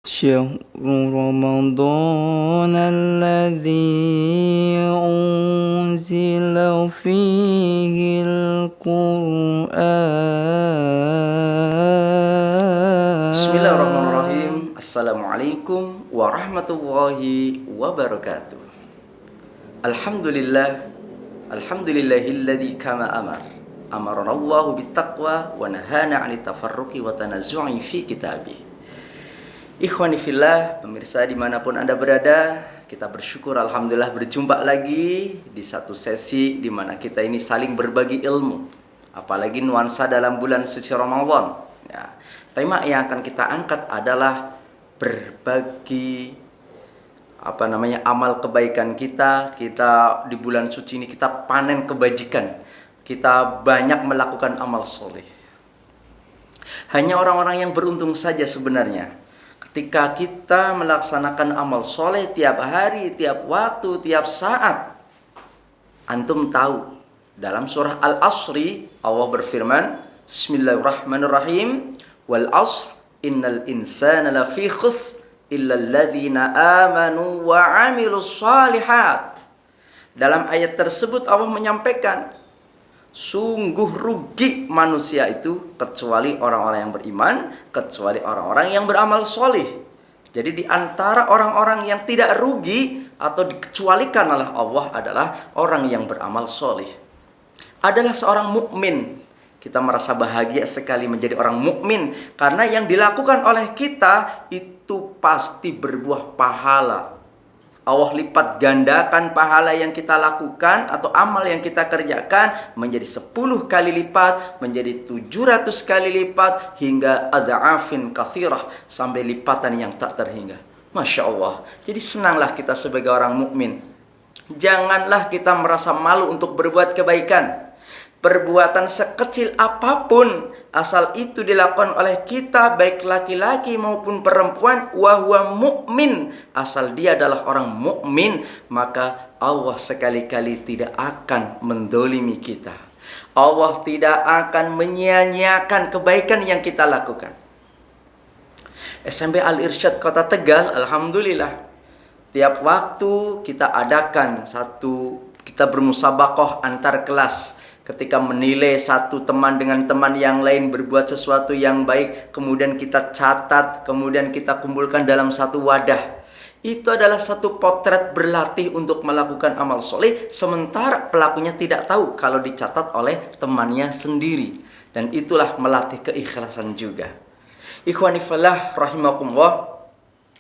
شهر رمضان الذي أنزل فيه القرآن. Bismillahirrahmanirrahim. Assalamualaikum warahmatullahi wabarakatuh. Alhamdulillahilladzi kama amarana Allahu bittaqwa wa nahana 'anit tafarruqi wa tanazzu'i fi kitabih. Ikhwani fillah, pemirsa dimanapun Anda berada, kita bersyukur alhamdulillah berjumpa lagi di satu sesi di mana kita ini saling berbagi ilmu. Apalagi nuansa dalam bulan suci Ramadan. Ya, tema yang akan kita angkat adalah berbagi amal kebaikan kita. Kita di bulan suci ini kita panen kebajikan. Kita banyak melakukan amal soleh. Hanya orang-orang yang beruntung saja sebenarnya. Ketika kita melaksanakan amal soleh tiap hari, tiap waktu, tiap saat. Antum tahu, dalam surah Al-Asri, Allah berfirman, Bismillahirrahmanirrahim, wal asr innal insana lafi khusr illa alladhina amanu wa amilus shalihat. Dalam ayat tersebut Allah menyampaikan, sungguh rugi manusia itu kecuali orang-orang yang beriman, kecuali orang-orang yang beramal soleh. Jadi di antara orang-orang yang tidak rugi atau dikecualikan oleh Allah adalah orang yang beramal soleh. Adalah seorang mukmin. Kita merasa bahagia sekali menjadi orang mukmin karena yang dilakukan oleh kita itu pasti berbuah pahala. Allah lipat gandakan pahala yang kita lakukan atau amal yang kita kerjakan menjadi 10 kali lipat, menjadi 700 kali lipat, hingga adha'afin kathirah, sampai lipatan yang tak terhingga. Masya Allah. Jadi senanglah kita sebagai orang mukmin. Janganlah kita merasa malu untuk berbuat kebaikan. Perbuatan sekecil apapun, asal itu dilakukan oleh kita, baik laki-laki maupun perempuan, wa huwa mukmin, asal dia adalah orang mukmin, maka Allah sekali-kali tidak akan mendolimi kita. Allah tidak akan menyia-nyiakan kebaikan yang kita lakukan. SMP Al-Irsyad Kota Tegal, alhamdulillah, tiap waktu kita adakan kita bermusabaqah antar kelas. Ketika menilai satu teman dengan teman yang lain berbuat sesuatu yang baik, kemudian kita catat, kemudian kita kumpulkan dalam satu wadah. Itu adalah satu potret berlatih untuk melakukan amal soleh, sementara pelakunya tidak tahu kalau dicatat oleh temannya sendiri. Dan itulah melatih keikhlasan juga. Ikhwani fillah rahimakumullah,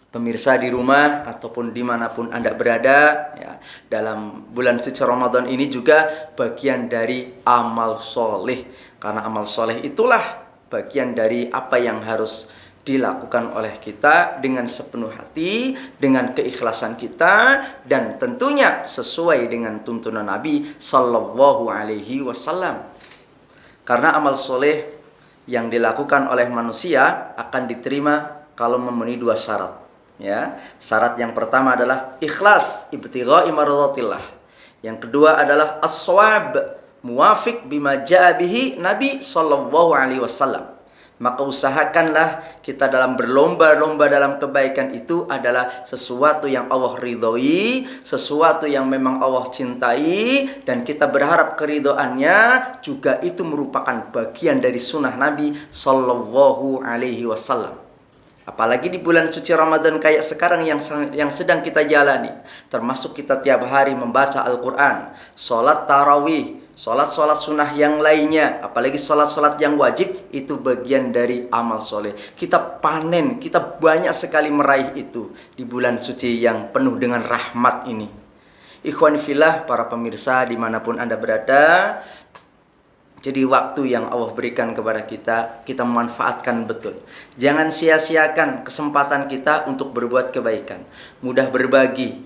pemirsa di rumah ataupun dimanapun Anda berada, ya, dalam bulan suci Ramadan ini juga bagian dari amal soleh. Karena amal soleh itulah bagian dari apa yang harus dilakukan oleh kita dengan sepenuh hati, dengan keikhlasan kita, dan tentunya sesuai dengan tuntunan Nabi Sallallahu Alaihi Wasallam. Karena amal soleh yang dilakukan oleh manusia akan diterima kalau memenuhi 2 syarat. Ya, syarat yang pertama adalah ikhlas, ibtigha'i mardatillah. Yang kedua adalah as-shawab, muwafiq bima jaa bihi Nabi sallallahu alaihi wasallam. Maka usahakanlah kita dalam berlomba-lomba dalam kebaikan itu adalah sesuatu yang Allah ridhoi, sesuatu yang memang Allah cintai, dan kita berharap keridhoannya juga itu merupakan bagian dari sunnah Nabi sallallahu alaihi wasallam. Apalagi di bulan suci Ramadan kayak sekarang yang sedang kita jalani. Termasuk kita tiap hari membaca Al-Quran, sholat tarawih, sholat sunnah yang lainnya, apalagi sholat yang wajib, itu bagian dari amal soleh. Kita panen, kita banyak sekali meraih itu di bulan suci yang penuh dengan rahmat ini. Ikhwan fillah, para pemirsa dimanapun Anda berada, jadi waktu yang Allah berikan kepada kita memanfaatkan betul. Jangan sia-siakan kesempatan kita untuk berbuat kebaikan. Mudah berbagi.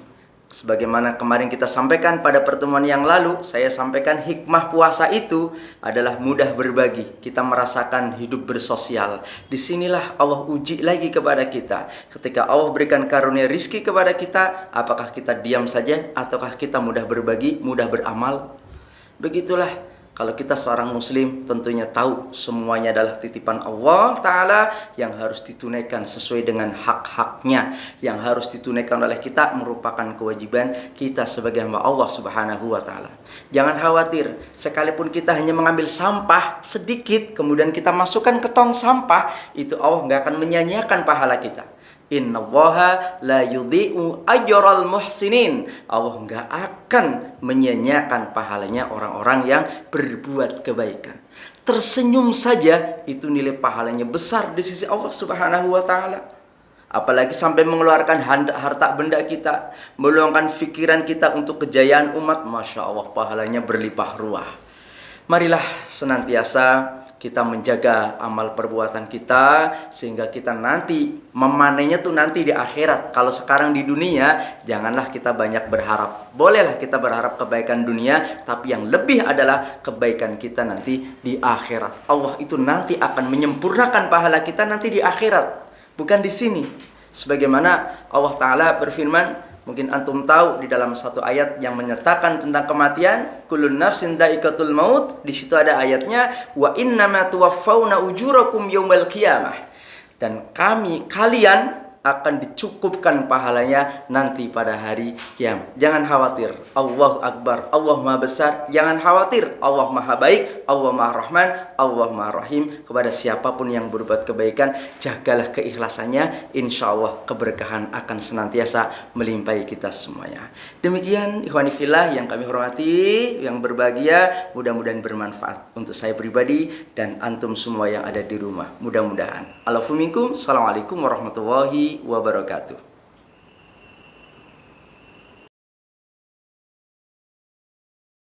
Sebagaimana kemarin kita sampaikan pada pertemuan yang lalu, saya sampaikan hikmah puasa itu adalah mudah berbagi. Kita merasakan hidup bersosial. Disinilah Allah uji lagi kepada kita. Ketika Allah berikan karunia rizki kepada kita, apakah kita diam saja ataukah kita mudah berbagi, mudah beramal? Begitulah Kalau kita seorang muslim tentunya tahu semuanya adalah titipan Allah Ta'ala yang harus ditunaikan sesuai dengan hak-haknya. Yang harus ditunaikan oleh kita merupakan kewajiban kita sebagai hamba Allah Subhanahu wa Ta'ala. Jangan khawatir, sekalipun kita hanya mengambil sampah sedikit kemudian kita masukkan ke tong sampah, itu Allah nggak akan menyia-nyiakan pahala kita. Innallaha la yudhi'u ajral muhsinin. Allah nggak akan menyia-nyiakan pahalanya orang-orang yang berbuat kebaikan. Tersenyum saja itu nilai pahalanya besar di sisi Allah Subhanahu wa Ta'ala. Apalagi sampai mengeluarkan harta benda kita, meluangkan pikiran kita untuk kejayaan umat, Masya Allah pahalanya berlimpah ruah. Marilah senantiasa kita menjaga amal perbuatan kita sehingga kita nanti memanennya tuh nanti di akhirat. Kalau sekarang di dunia janganlah kita banyak berharap. Bolehlah kita berharap kebaikan dunia, tapi yang lebih adalah kebaikan kita nanti di akhirat. Allah itu nanti akan menyempurnakan pahala kita nanti di akhirat, bukan di sini. Sebagaimana Allah Ta'ala berfirman, mungkin antum tahu di dalam satu ayat yang menyertakan tentang kematian, kullun nafsin dha'iqatul maut. Di situ ada ayatnya, wa innama tuwaffawna ujurakum yaumal qiyamah. Dan kalian akan dicukupkan pahalanya nanti pada hari kiamat. Jangan khawatir, Allahu Akbar, Allah Maha Besar. Jangan khawatir, Allah Maha Baik, Allah Maha Rahman, Allah Maha Rahim. Kepada siapapun yang berbuat kebaikan, jagalah keikhlasannya. Insya Allah keberkahan akan senantiasa melimpahi kita semuanya. Demikian ikhwani fillah yang kami hormati, yang berbahagia, mudah-mudahan bermanfaat untuk saya pribadi dan antum semua yang ada di rumah. Mudah-mudahan. Assalamualaikum warahmatullahi wabarakatuh.